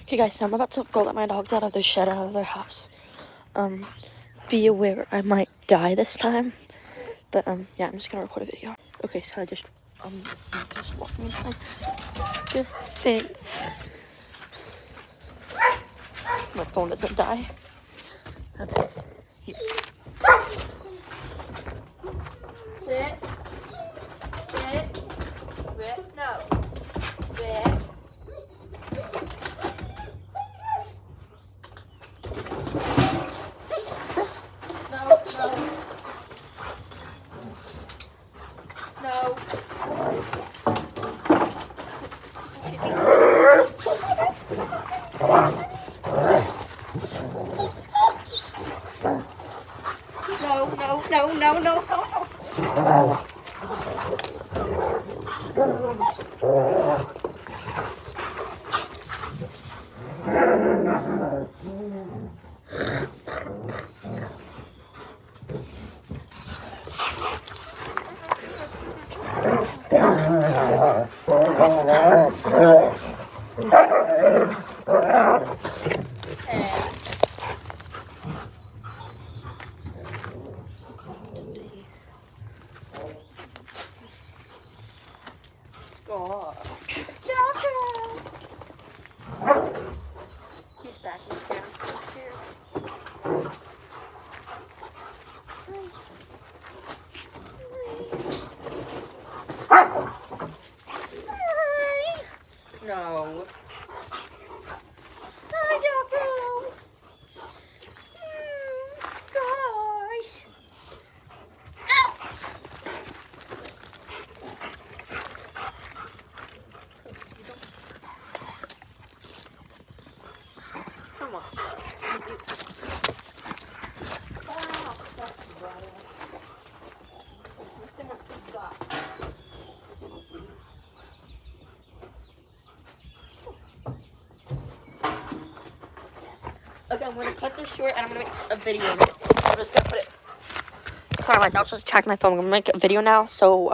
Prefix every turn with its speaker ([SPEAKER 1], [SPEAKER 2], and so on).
[SPEAKER 1] Okay guys, so I'm about to go let my dogs out of their shed, out of their house. Be aware I might die this time. But yeah, I'm just gonna record a video. Okay, so I just walking inside the fence. My phone doesn't die. Okay. Here. Sit. Sit. Rip. No. Rip. No. No. No. He's back. He's down here. No. Hi, Jocko. Gosh. Ow. Come on. Okay, I'm gonna cut this short and I'm gonna make a video. I'm just gonna put it. Sorry, my dog just tracked my phone. I'm gonna make a video now. So,